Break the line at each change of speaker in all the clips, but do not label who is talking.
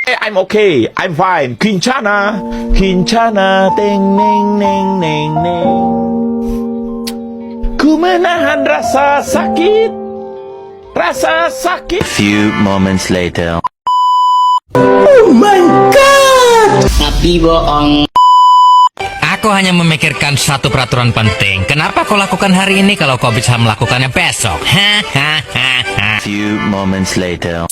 I'm okay, I'm fine. Kincana, kincana, teng neng neng neng neng. Ku menahan rasa sakit, rasa sakit.
Few moments later.
Oh my God.
Tapi bohong.
Aku hanya memikirkan satu peraturan penting. Kenapa kau lakukan hari ini kalau kau bisa melakukannya besok? Hahaha.
Few moments later.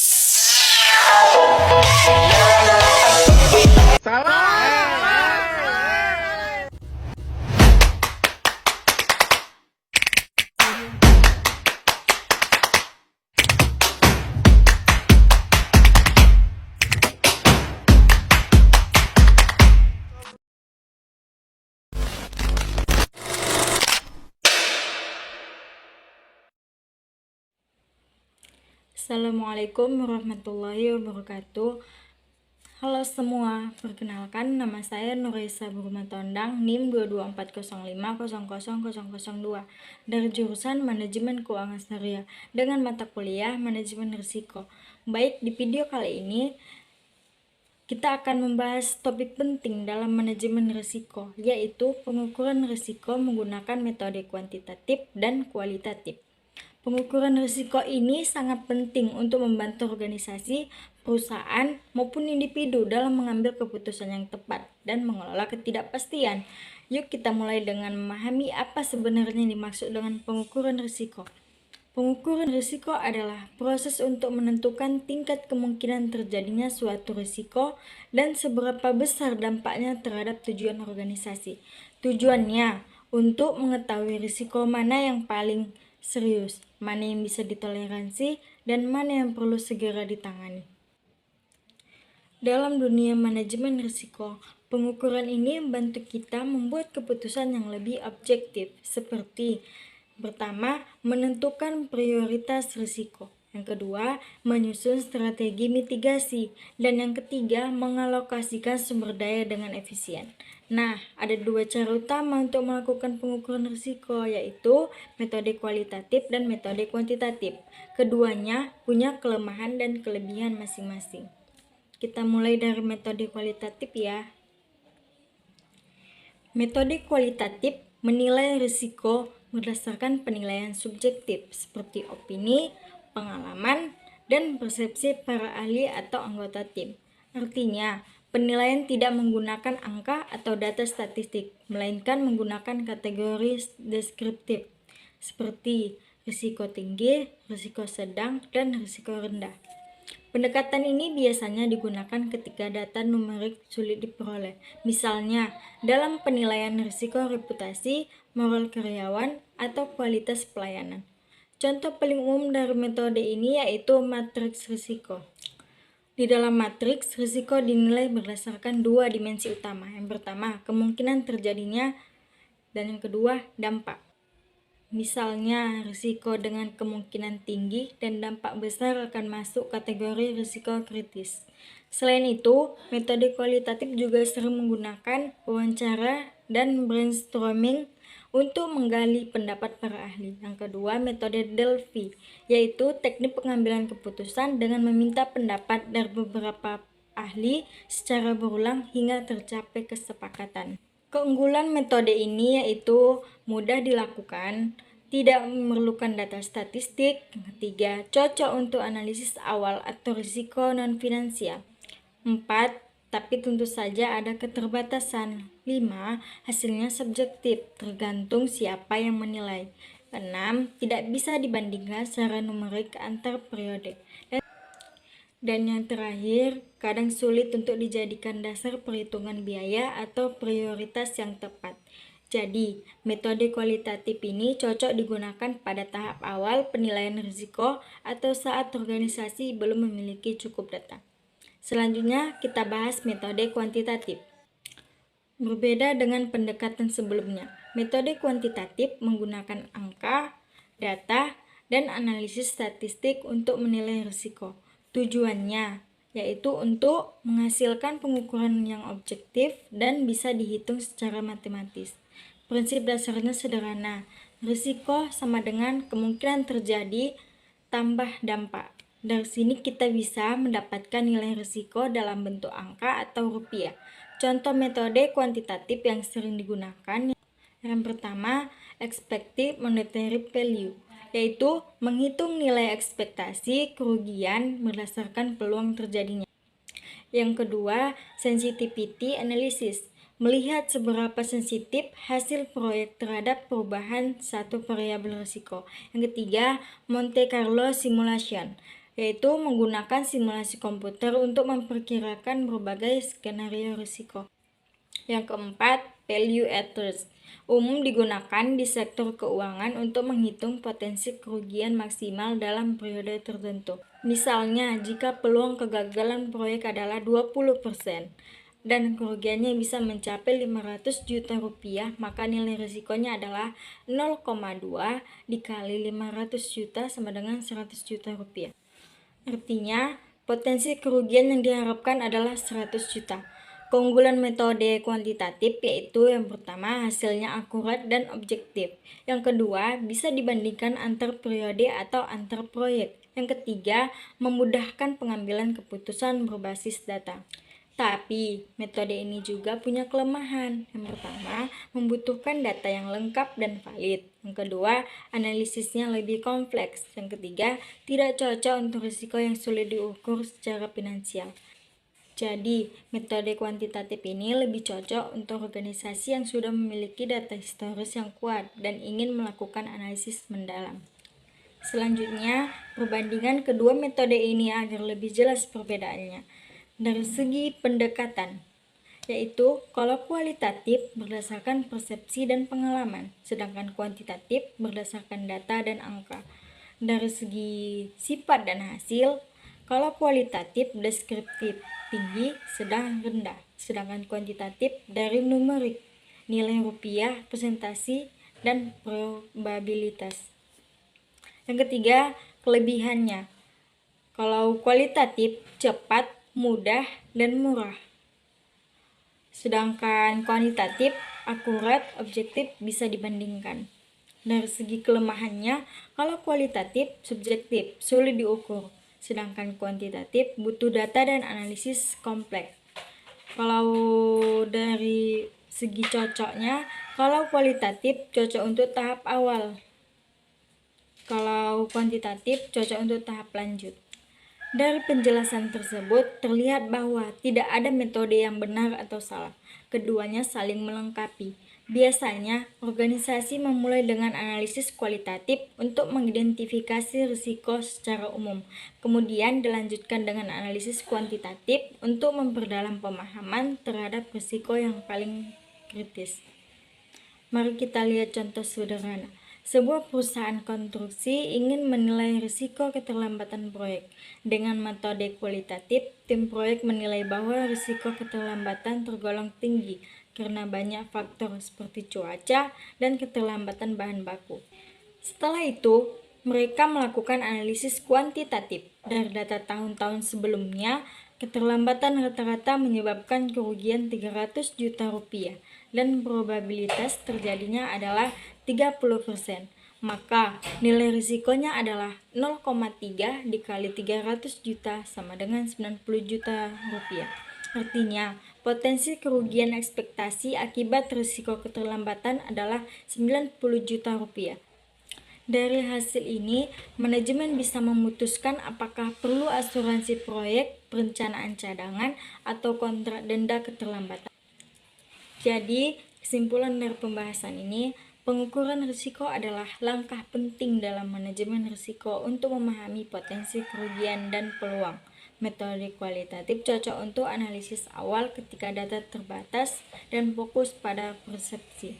Assalamualaikum warahmatullahi wabarakatuh. Halo semua, perkenalkan nama saya Nurisa Burmatondang, NIM 22405000002 dari jurusan Manajemen Keuangan Syariah dengan mata kuliah Manajemen Risiko. Baik, di video kali ini kita akan membahas topik penting dalam manajemen risiko, yaitu pengukuran risiko menggunakan metode kuantitatif dan kualitatif. Pengukuran risiko ini sangat penting untuk membantu organisasi, perusahaan, maupun individu dalam mengambil keputusan yang tepat dan mengelola ketidakpastian. Yuk kita mulai dengan memahami apa sebenarnya dimaksud dengan pengukuran risiko. Pengukuran risiko adalah proses untuk menentukan tingkat kemungkinan terjadinya suatu risiko dan seberapa besar dampaknya terhadap tujuan organisasi. Tujuannya untuk mengetahui risiko mana yang paling serius, mana yang bisa ditoleransi, dan mana yang perlu segera ditangani. Dalam dunia manajemen risiko, pengukuran ini membantu kita membuat keputusan yang lebih objektif, seperti pertama, menentukan prioritas risiko. Yang kedua, menyusun strategi mitigasi. Dan yang ketiga, mengalokasikan sumber daya dengan efisien. Nah, ada dua cara utama untuk melakukan pengukuran risiko, yaitu metode kualitatif dan metode kuantitatif. Keduanya punya kelemahan dan kelebihan masing-masing. Kita mulai dari metode kualitatif ya. Metode kualitatif menilai risiko berdasarkan penilaian subjektif seperti opini, pengalaman, dan persepsi para ahli atau anggota tim. Artinya, penilaian tidak menggunakan angka atau data statistik, melainkan menggunakan kategori deskriptif seperti risiko tinggi, risiko sedang, dan risiko rendah. Pendekatan ini biasanya digunakan ketika data numerik sulit diperoleh, misalnya dalam penilaian risiko reputasi, moral karyawan, atau kualitas pelayanan. Contoh paling umum dari metode ini yaitu matriks risiko. Di dalam matriks, risiko dinilai berdasarkan dua dimensi utama. Yang pertama, kemungkinan terjadinya, dan yang kedua, dampak. Misalnya, risiko dengan kemungkinan tinggi dan dampak besar akan masuk kategori risiko kritis. Selain itu, metode kualitatif juga sering menggunakan wawancara dan brainstorming untuk menggali pendapat para ahli. Yang kedua, metode Delphi, yaitu teknik pengambilan keputusan dengan meminta pendapat dari beberapa ahli secara berulang hingga tercapai kesepakatan. Keunggulan metode ini yaitu mudah dilakukan, tidak memerlukan data statistik. Yang ketiga, cocok untuk analisis awal atau risiko non-finansial. 4. Tapi tentu saja ada keterbatasan. 5. Hasilnya subjektif, tergantung siapa yang menilai. 6. Tidak bisa dibandingkan secara numerik antar periode. Dan yang terakhir, kadang sulit untuk dijadikan dasar perhitungan biaya atau prioritas yang tepat. Jadi, metode kualitatif ini cocok digunakan pada tahap awal penilaian risiko atau saat organisasi belum memiliki cukup data. Selanjutnya, kita bahas metode kuantitatif. Berbeda dengan pendekatan sebelumnya, metode kuantitatif menggunakan angka, data, dan analisis statistik untuk menilai risiko. Tujuannya yaitu untuk menghasilkan pengukuran yang objektif dan bisa dihitung secara matematis. Prinsip dasarnya sederhana, risiko sama dengan kemungkinan terjadi tambah dampak. Dari sini kita bisa mendapatkan nilai risiko dalam bentuk angka atau rupiah. Contoh metode kuantitatif yang sering digunakan yang pertama, expected monetary value, yaitu menghitung nilai ekspektasi kerugian berdasarkan peluang terjadinya. Yang kedua, sensitivity analysis, melihat seberapa sensitif hasil proyek terhadap perubahan satu variabel risiko. Yang ketiga, Monte Carlo simulation, yaitu menggunakan simulasi komputer untuk memperkirakan berbagai skenario risiko. Yang keempat, value at risk, umum digunakan di sektor keuangan untuk menghitung potensi kerugian maksimal dalam periode tertentu. Misalnya, jika peluang kegagalan proyek adalah 20% dan kerugiannya bisa mencapai 500 juta rupiah, maka nilai risikonya adalah 0,2 dikali 500 juta sama dengan 100 juta rupiah. Artinya, potensi kerugian yang diharapkan adalah 100 juta. Keunggulan metode kuantitatif yaitu yang pertama, hasilnya akurat dan objektif. Yang kedua, bisa dibandingkan antar periode atau antar proyek. Yang ketiga, memudahkan pengambilan keputusan berbasis data. Tapi, metode ini juga punya kelemahan. Yang pertama, membutuhkan data yang lengkap dan valid. Yang kedua, analisisnya lebih kompleks. Yang ketiga, tidak cocok untuk risiko yang sulit diukur secara finansial. Jadi, metode kuantitatif ini lebih cocok untuk organisasi yang sudah memiliki data historis yang kuat dan ingin melakukan analisis mendalam. Selanjutnya, perbandingan kedua metode ini agar lebih jelas perbedaannya. Dari segi pendekatan, yaitu kalau kualitatif berdasarkan persepsi dan pengalaman, sedangkan kuantitatif berdasarkan data dan angka. Dari segi sifat dan hasil, kalau kualitatif deskriptif tinggi, sedang, rendah, sedangkan kuantitatif dari numerik, nilai rupiah, presentasi, dan probabilitas. Yang ketiga, kelebihannya. Kalau kualitatif cepat, mudah, dan murah. Sedangkan kuantitatif akurat, objektif, bisa dibandingkan. Dari segi kelemahannya, kalau kualitatif subjektif, sulit diukur. Sedangkan kuantitatif butuh data dan analisis kompleks. Kalau dari segi cocoknya, kalau kualitatif cocok untuk tahap awal. Kalau kuantitatif cocok untuk tahap lanjut. Dari penjelasan tersebut terlihat bahwa tidak ada metode yang benar atau salah. Keduanya saling melengkapi. Biasanya, organisasi memulai dengan analisis kualitatif untuk mengidentifikasi risiko secara umum. Kemudian dilanjutkan dengan analisis kuantitatif untuk memperdalam pemahaman terhadap risiko yang paling kritis. Mari kita lihat contoh sederhana. Sebuah perusahaan konstruksi ingin menilai risiko keterlambatan proyek. Dengan metode kualitatif, tim proyek menilai bahwa risiko keterlambatan tergolong tinggi karena banyak faktor seperti cuaca dan keterlambatan bahan baku. Setelah itu, mereka melakukan analisis kuantitatif. Dari data tahun-tahun sebelumnya, keterlambatan rata-rata menyebabkan kerugian 300 juta rupiah dan probabilitas terjadinya adalah 30%. Maka nilai risikonya adalah 0,3 dikali 300 juta sama dengan 90 juta rupiah. Artinya, potensi kerugian ekspektasi akibat risiko keterlambatan adalah 90 juta rupiah. Dari hasil ini, manajemen bisa memutuskan apakah perlu asuransi proyek, perencanaan cadangan, atau kontrak denda keterlambatan. Jadi, kesimpulan dari pembahasan ini, pengukuran risiko adalah langkah penting dalam manajemen risiko untuk memahami potensi kerugian dan peluang. Metode kualitatif cocok untuk analisis awal ketika data terbatas dan fokus pada persepsi.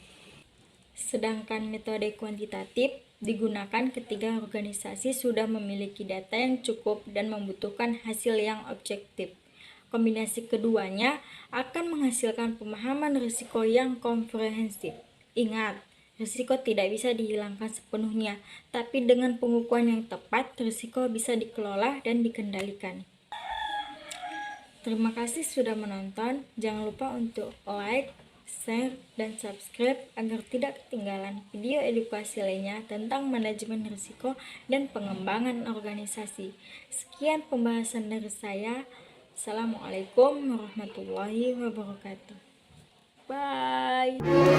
Sedangkan metode kuantitatif digunakan ketika organisasi sudah memiliki data yang cukup dan membutuhkan hasil yang objektif. Kombinasi keduanya akan menghasilkan pemahaman risiko yang komprehensif. Ingat, risiko tidak bisa dihilangkan sepenuhnya, tapi dengan pengukuran yang tepat, risiko bisa dikelola dan dikendalikan. Terima kasih sudah menonton. Jangan lupa untuk like, share, dan subscribe agar tidak ketinggalan video edukasi lainnya tentang manajemen risiko dan pengembangan organisasi. Sekian pembahasan dari saya. Assalamualaikum warahmatullahi wabarakatuh. Bye.